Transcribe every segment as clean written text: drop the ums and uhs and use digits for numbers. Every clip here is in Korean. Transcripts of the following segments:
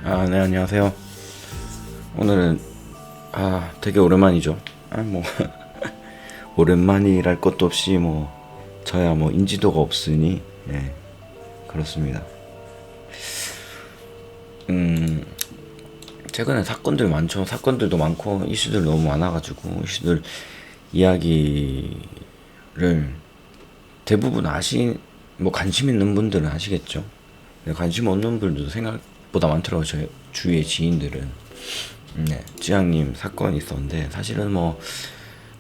네, 안녕하세요. 오늘은, 되게 오랜만이죠. 오랜만이랄 것도 없이, 저야 인지도가 없으니, 예, 그렇습니다. 최근에 사건들 많죠. 사건들도 많고, 이슈들 너무 많아가지고, 이슈들 이야기를 대부분 관심 있는 분들은 아시겠죠. 근데 관심 없는 분들도 생각보다 많더라고요. 제 주위의 지인들은. 네, 지향님 사건이 있었는데, 사실은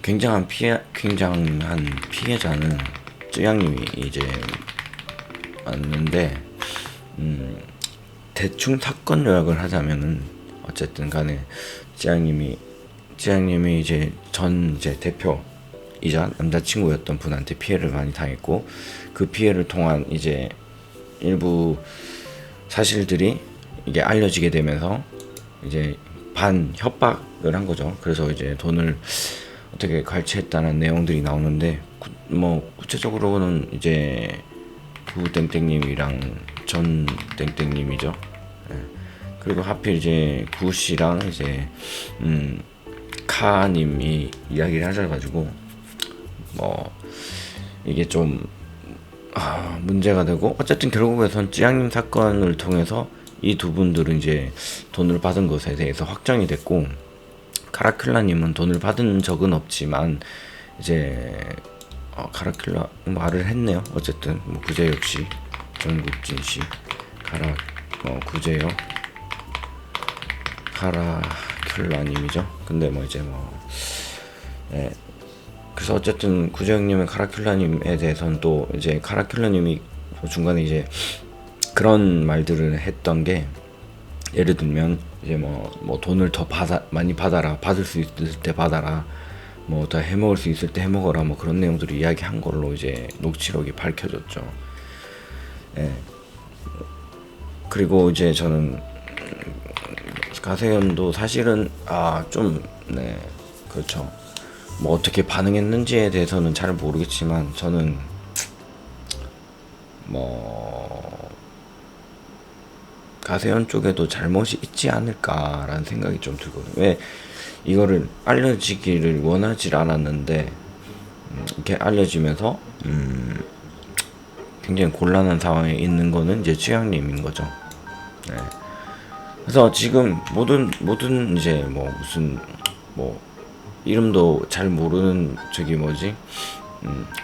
굉장한 피해자는 쯔양님이 이제 왔는데, 대충 사건 요약을 하자면은, 어쨌든 간에, 쯔양님이 이제 대표이자 남자친구였던 분한테 피해를 많이 당했고, 그 피해를 통한 이제 일부 사실들이 이게 알려지게 되면서, 이제 반 협박을 한 거죠. 그래서 이제 돈을 어떻게 갈취했다는 내용들이 나오는데 구체적으로는 이제 구 땡땡님이랑 전 땡땡님이죠. 예. 그리고 하필 이제 구 씨랑 이제 카님이 이야기를 하셔가지고 이게 좀 문제가 되고, 어쨌든 결국에선 찌양님 사건을 통해서 이 두 분들은 이제 돈을 받은 것에 대해서 확정이 됐고, 카라클라님은 돈을 받은 적은 없지만 이제 카라클라 말을 했네요. 어쨌든 구제혁 씨, 정국진 씨, 구제혁, 카라클라님이죠. 근데 예. 그래서 어쨌든 구제혁님의 카라큘라님에 대해서는 또 이제 카라큘라님이 중간에 이제 그런 말들을 했던 게, 예를 들면 이제 돈을 더 많이 받아라, 받을 수 있을 때 받아라, 더 해먹을 수 있을 때 해먹어라, 그런 내용들을 이야기한 걸로 이제 녹취록이 밝혀졌죠. 예. 그리고 이제 저는 가세현도 사실은 네, 그렇죠. 어떻게 반응했는지에 대해서는 잘 모르겠지만, 저는 가세현 쪽에도 잘못이 있지 않을까라는 생각이 좀 들거든요. 왜 이거를 알려지기를 원하지 않았는데 이렇게 알려지면서 굉장히 곤란한 상황에 있는 거는 이제 취향님인 거죠. 네. 그래서 지금 모든 이제 무슨 이름도 잘 모르는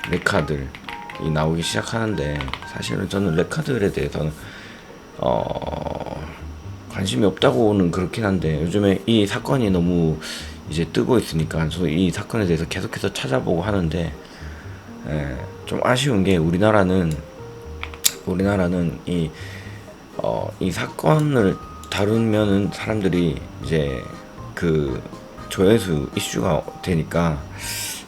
레카들이 나오기 시작하는데, 사실은 저는 레카들에 대해서는 관심이 없다고는 그렇긴 한데, 요즘에 이 사건이 너무 이제 뜨고 있으니까 저 이 사건에 대해서 계속해서 찾아보고 하는데, 좀 아쉬운 게 우리나라는 이 사건을 다루면은 사람들이 이제 그 조회수 이슈가 되니까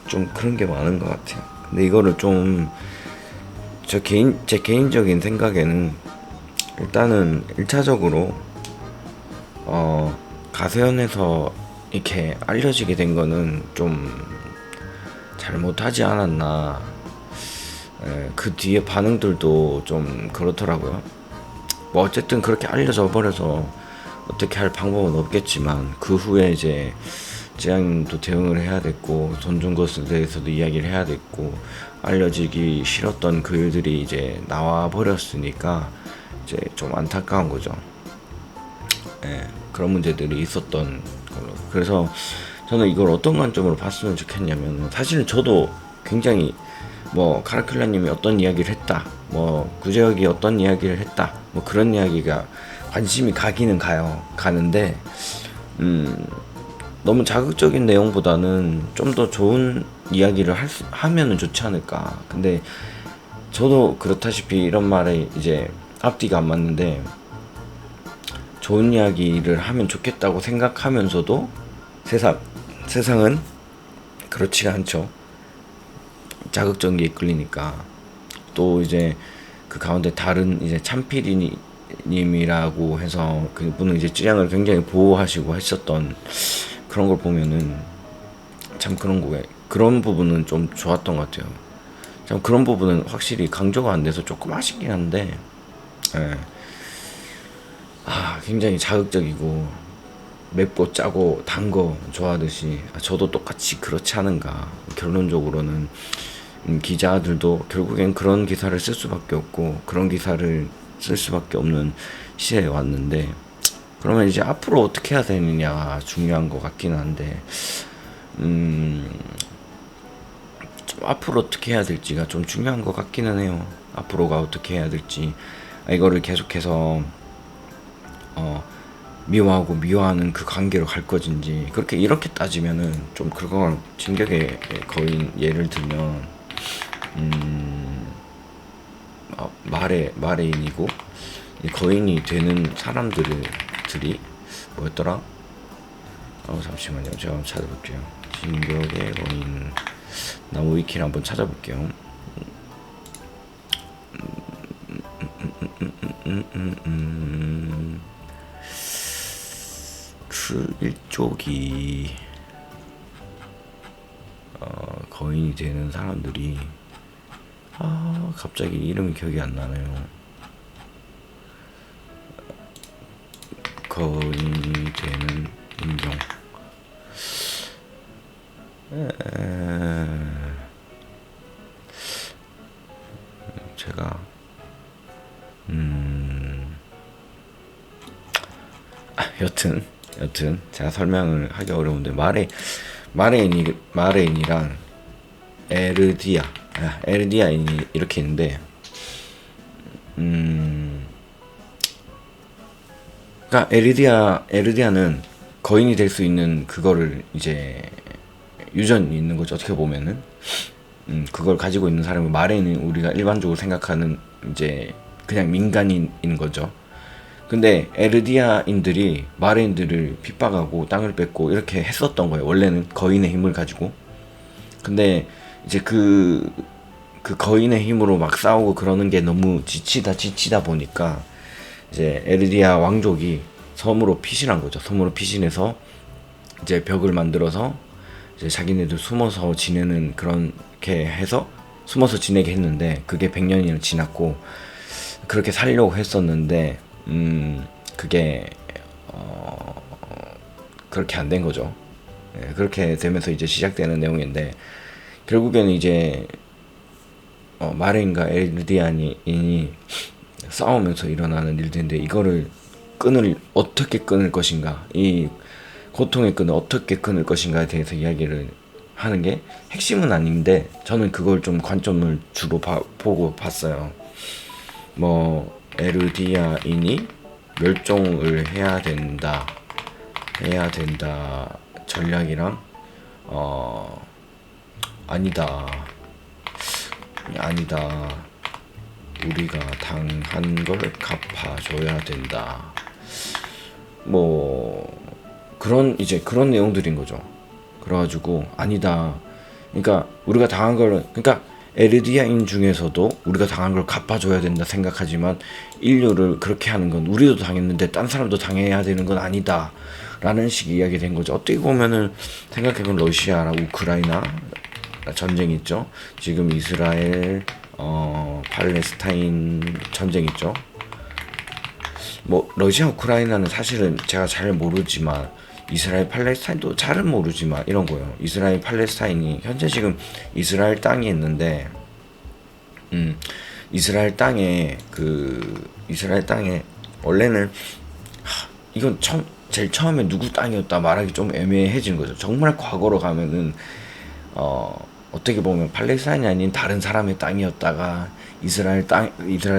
좀 그런 게 많은 것 같아요. 근데 이거를 좀 제 개인적인 생각에는, 일단은 1차적으로 가세현에서 이렇게 알려지게 된 거는 좀 잘못하지 않았나. 그 뒤에 반응들도 좀 그렇더라고요. 어쨌든 그렇게 알려져 버려서 어떻게 할 방법은 없겠지만, 그 후에 이제 재앙도 대응을 해야 됐고, 돈 준 것에 대해서도 이야기를 해야 됐고, 알려지기 싫었던 그 일들이 이제 나와 버렸으니까 이제 좀 안타까운 거죠. 그런 문제들이 있었던 걸로. 그래서 저는 이걸 어떤 관점으로 봤으면 좋겠냐면, 사실은 저도 굉장히 카라큘라님이 어떤 이야기를 했다, 구제혁이 어떤 이야기를 했다, 그런 이야기가 관심이 가는데, 너무 자극적인 내용보다는 좀 더 좋은 이야기를 하면은 좋지 않을까. 근데 저도 그렇다시피 이런 말에 이제 앞뒤가 안 맞는데, 좋은 이야기를 하면 좋겠다고 생각하면서도 세상은 그렇지가 않죠. 자극적인 게 끌리니까. 또 이제 그 가운데 다른 이제 참피디님이라고 해서, 그분은 이제 찌양을 굉장히 보호하시고 했었던 그런 걸 보면은 참 그런 부분은 좀 좋았던 것 같아요. 참 그런 부분은 확실히 강조가 안 돼서 조금 아쉽긴 한데, 굉장히 자극적이고 맵고 짜고 단 거 좋아하듯이 저도 똑같이 그렇지 않은가. 결론적으로는 기자들도 결국엔 그런 기사를 쓸 수밖에 없고 그런 기사를 쓸 수밖에 없는 시대에 왔는데, 그러면 이제 앞으로 어떻게 해야 되느냐가 중요한 것 같긴 한데, 좀 앞으로 어떻게 해야 될지가 좀 중요한 것 같기는 해요. 앞으로가 어떻게 해야 될지. 이거를 계속해서 미워하고 미워하는 그 관계로 갈 것인지, 그렇게 이렇게 따지면은 좀 그거랑 진격의 거인 예를 들면 마레인이고 이 거인이 되는 사람들이 뭐였더라? 잠시만요. 제가 한번 찾아볼게요. 진격의 거인 나무 위키를 한번 찾아볼게요. 그 일족이 거인이 되는 사람들이 갑자기 이름이 기억이 안 나네요. 거인이 되는 인정. 제가 여튼 제가 설명을 하기 어려운데 마레인이랑 에르디아인이 이렇게 있는데, 그러니까 에르디아는 거인이 될 수 있는 그거를 이제 유전이 있는 거죠. 어떻게 보면은 그걸 가지고 있는 사람은, 마레인은 우리가 일반적으로 생각하는 이제 그냥 민간인인 거죠. 근데 에르디아인들이 마레인들을 핍박하고 땅을 뺏고 이렇게 했었던 거예요. 원래는 거인의 힘을 가지고. 근데 이제 그 거인의 힘으로 막 싸우고 그러는 게 너무 지치다 보니까 이제 에르디아 왕족이 섬으로 피신한 거죠. 섬으로 피신해서 이제 벽을 만들어서 이제 자기네들 숨어서 지내는, 그렇게 해서 숨어서 지내게 했는데, 그게 100년이나 지났고 그렇게 살려고 했었는데 그게 그렇게 안 된 거죠. 그렇게 되면서 이제 시작되는 내용인데, 결국에는 이제 마레인과 엘디안이 싸우면서 일어나는 일들인데, 이거를 어떻게 끊을 것인가, 이 고통의 끈을 어떻게 끊을 것인가에 대해서 이야기를 하는 게 핵심은 아닌데, 저는 그걸 좀 관점을 주로 보고 봤어요. 뭐 에르디아인이 멸종을 해야 된다 전략이랑 아니다 우리가 당한 걸 갚아줘야 된다, 뭐 그런 내용들인 거죠. 그래가지고 아니다, 그러니까 우리가 당한 걸, 그러니까 에르디아인 중에서도 우리가 당한 걸 갚아줘야 된다 생각하지만, 인류를 그렇게 하는 건 우리도 당했는데 딴 사람도 당해야 되는 건 아니다 라는 식의 이야기 된 거죠. 어떻게 보면은 생각해보면 러시아랑 우크라이나 전쟁 있죠. 지금 이스라엘 팔레스타인 전쟁 있죠. 뭐 러시아 우크라이나는 사실은 제가 잘 모르지만, 이스라엘 팔레스타인도 잘은 모르지만 이런 거예요. 이스라엘 팔레스타인이 현재 지금 이스라엘 땅이 있는데, 이스라엘 땅에 원래는 이건 제일 처음에 누구 땅이었다 말하기 좀 애매해진 거죠. 정말 과거로 가면은 어떻게 보면 팔레스타인이 아닌 다른 사람의 땅이었다가 이스라엘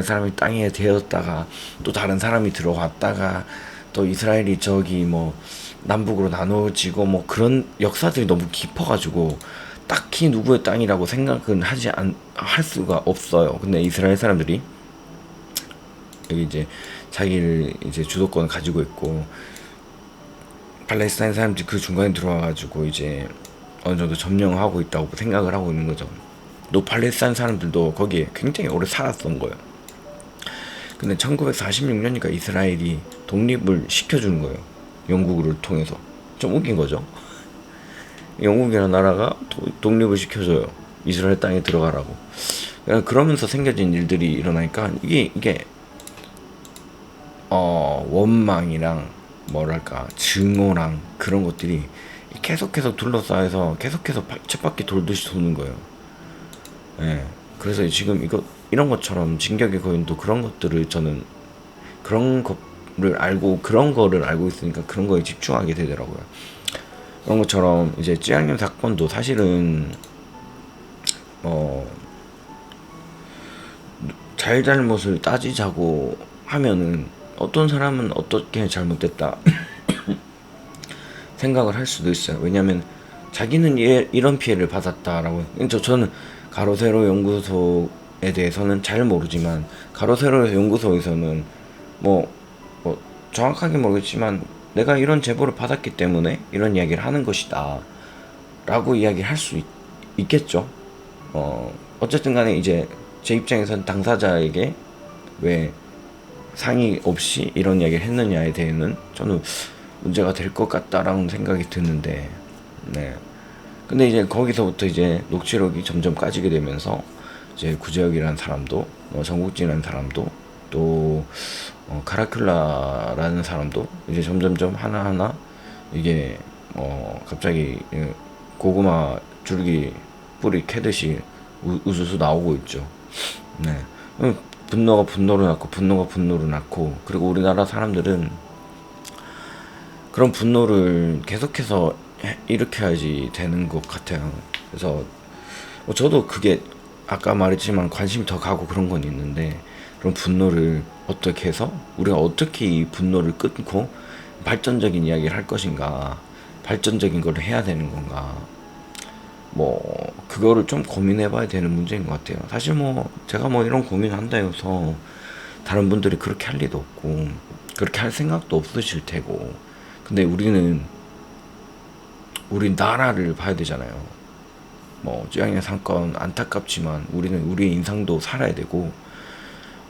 사람의 땅이 되었다가 또 다른 사람이 들어갔다가 또 이스라엘이 저기 뭐 남북으로 나눠지고 뭐 그런 역사들이 너무 깊어가지고 딱히 누구의 땅이라고 생각은 할 수가 없어요. 근데 이스라엘 사람들이 여기 이제 자기를 이제 주도권을 가지고 있고, 팔레스타인 사람들이 그 중간에 들어와가지고 이제 어느 정도 점령하고 있다고 생각을 하고 있는 거죠. 또 팔레스타인 사람들도 거기에 굉장히 오래 살았던 거예요. 근데 1946년이니까 이스라엘이 독립을 시켜주는 거예요. 영국을 통해서. 좀 웃긴 거죠. 영국이라는 나라가 독립을 시켜줘요. 이스라엘 땅에 들어가라고. 그러면서 생겨진 일들이 일어나니까 이게 원망이랑 뭐랄까 증오랑 그런 것들이 계속해서 둘러싸여서 계속해서 쳇바퀴 돌듯이 도는 거예요. 예. 그래서 지금 이런 것처럼 진격의 거인도 그런 것들을 저는 그런 거를 알고 있으니까 그런 거에 집중하게 되더라고요. 그런 것처럼 이제 찌양님 사건도 사실은 어 잘잘못을 따지자고 하면은 어떤 사람은 어떻게 잘못됐다 생각을 할 수도 있어요. 왜냐면 자기는 이런 피해를 받았다라고. 저는 가로세로 연구소에 대해서는 잘 모르지만 가로세로 연구소에서는 뭐, 뭐 정확하게 모르겠지만 내가 이런 제보를 받았기 때문에 이런 이야기를 하는 것이다 라고 이야기를 할 수 있겠죠. 어쨌든 간에 이제 제 입장에선 당사자에게 왜 상의 없이 이런 이야기를 했느냐에 대해서는 저는 문제가 될 것 같다라는 생각이 드는데, 네. 근데 이제 거기서부터 이제 녹취록이 점점 까지게 되면서 이제 구제혁이라는 사람도, 정국진이라는 사람도, 또 카라큘라라는 사람도 이제 점점점 하나하나 이게 갑자기 고구마 줄기 뿌리 캐듯이 우수수 나오고 있죠. 네. 분노가 분노를 낳고 분노가 분노를 낳고, 그리고 우리나라 사람들은 그런 분노를 계속해서 일으켜야지 되는 것 같아요. 그래서 저도 그게 아까 말했지만 관심이 더 가고 그런 건 있는데, 그런 분노를 어떻게 해서 우리가 어떻게 이 분노를 끊고 발전적인 이야기를 할 것인가, 발전적인 걸 해야 되는 건가, 뭐 그거를 좀 고민해봐야 되는 문제인 것 같아요. 사실 뭐 제가 뭐 이런 고민을 한다 해서 다른 분들이 그렇게 할 리도 없고 그렇게 할 생각도 없으실 테고, 근데 우리 나라를 봐야 되잖아요. 뭐 쯔양의 상권 안타깝지만 우리는 우리의 인상도 살아야 되고,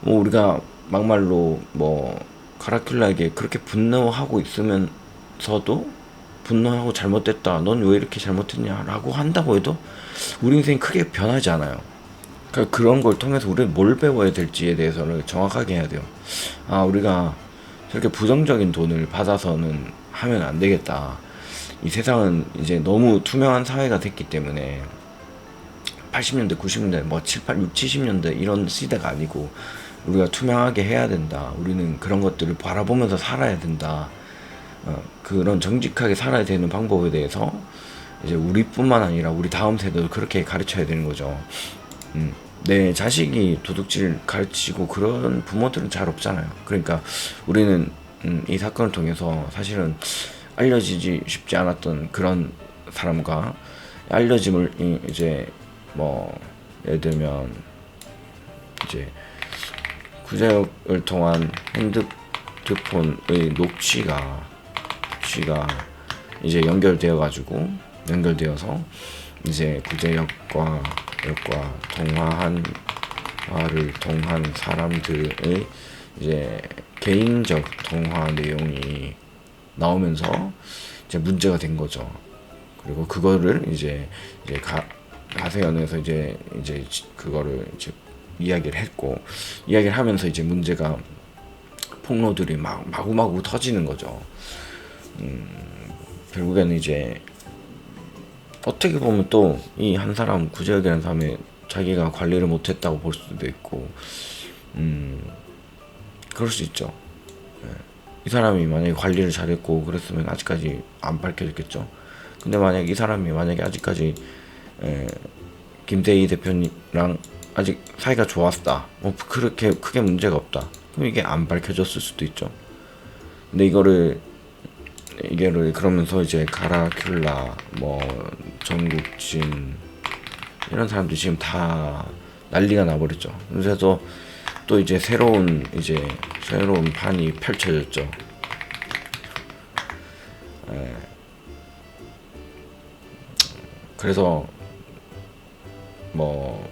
뭐 우리가 막말로 뭐 카라큘라에게 그렇게 분노하고 있으면서도 분노하고 잘못됐다, 넌 왜 이렇게 잘못했냐라고 한다고 해도 우리 인생이 크게 변하지 않아요. 그러니까 그런 걸 통해서 우리는 뭘 배워야 될지에 대해서는 정확하게 해야 돼요. 아, 우리가 저렇게 부정적인 돈을 받아서는 하면 안 되겠다. 이 세상은 이제 너무 투명한 사회가 됐기 때문에 80년대, 90년대, 뭐 7, 8, 6, 70년대 이런 시대가 아니고 우리가 투명하게 해야 된다. 우리는 그런 것들을 바라보면서 살아야 된다. 그런 정직하게 살아야 되는 방법에 대해서 이제 우리뿐만 아니라 우리 다음 세대도 그렇게 가르쳐야 되는 거죠. 내 자식이 도둑질 가르치고 그런 부모들은 잘 없잖아요. 그러니까 우리는 이 사건을 통해서 사실은 알려지지 쉽지 않았던 그런 사람과 알려짐을 이제 뭐 예를 들면 이제 구제역을 통한 핸드폰의 녹취가 이제 연결되어서 이제 구제역과 통화를 통한 사람들의 이제 개인적 통화 내용이 나오면서 이제 문제가 된 거죠. 그리고 그거를 이제 가세연에서 이제 그거를 이제 이야기를 하면서 이제 문제가 폭로들이 마구마구 터지는 거죠. 결국에는 이제 어떻게 보면 또 이 한 사람 구제혁이라는 사람이 자기가 관리를 못했다고 볼 수도 있고, 그럴 수 있죠. 이 사람이 만약에 관리를 잘했고 그랬으면 아직까지 안 밝혀졌겠죠. 근데 만약 이 사람이 만약에 아직까지 김대희 대표님랑 아직 사이가 좋았다, 뭐 그렇게 크게 문제가 없다, 그럼 이게 안 밝혀졌을 수도 있죠. 근데 이거를 그러면서 이제 카라큘라, 뭐 정국진 이런 사람들이 지금 다 난리가 나버렸죠. 그래서 또 이제 새로운 판이 펼쳐졌죠. 그래서 뭐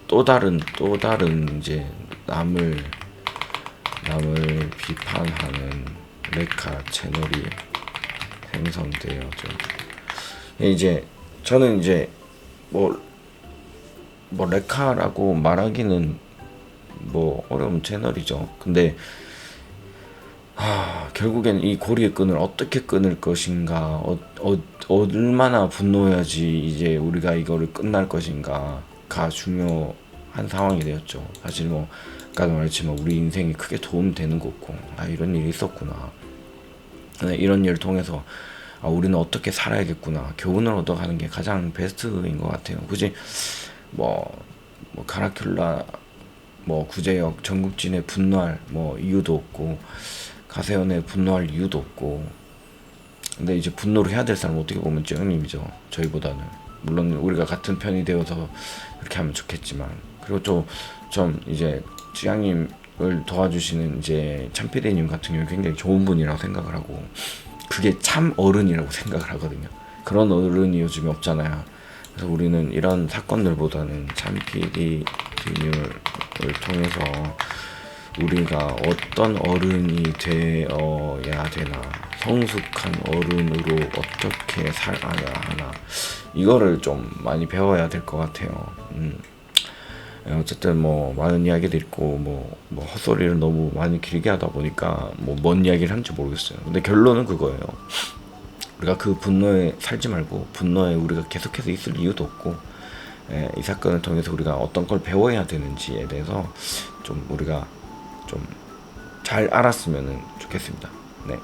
또 다른 이제 남을 비판하는 레카 채널이 생성되어져. 이제 저는 이제 뭐 레카라고 말하기는 뭐 어려운 채널이죠. 근데 결국엔 이 고리의 끈을 어떻게 끊을 것인가, 얼마나 분노해야지 이제 우리가 이거를 끝날 것인가가 중요한 상황이 되었죠. 사실 뭐 아까도 말했지만 우리 인생에 크게 도움되는 거고, 이런 일이 있었구나. 이런 일을 통해서 우리는 어떻게 살아야겠구나 교훈을 얻어가는 게 가장 베스트인 것 같아요. 굳이 뭐 카라큘라, 뭐 구제역, 전국진에 분노할 뭐 이유도 없고, 가세연에 분노할 이유도 없고. 근데 이제 분노를 해야 될 사람은 어떻게 보면 쯔영님이죠. 저희보다는. 물론 우리가 같은 편이 되어서 그렇게 하면 좋겠지만. 그리고 좀 이제 쯔양님을 도와주시는 이제 참피디님 같은 경우 굉장히 좋은 분이라고 생각을 하고, 그게 참 어른이라고 생각을 하거든요. 그런 어른이 요즘에 없잖아요. 그래서 우리는 이런 사건들보다는 참피디님을 통해서 우리가 어떤 어른이 되어야 되나, 성숙한 어른으로 어떻게 살아야 하나, 이거를 좀 많이 배워야 될 것 같아요. 어쨌든 뭐 많은 이야기도 있고 뭐 헛소리를 너무 많이 길게 하다 보니까 뭐 뭔 이야기를 하는지 모르겠어요. 근데 결론은 그거예요. 우리가 그 분노에 살지 말고, 분노에 우리가 계속해서 있을 이유도 없고, 이 사건을 통해서 우리가 어떤 걸 배워야 되는지에 대해서 좀 우리가 좀 잘 알았으면 좋겠습니다. 네.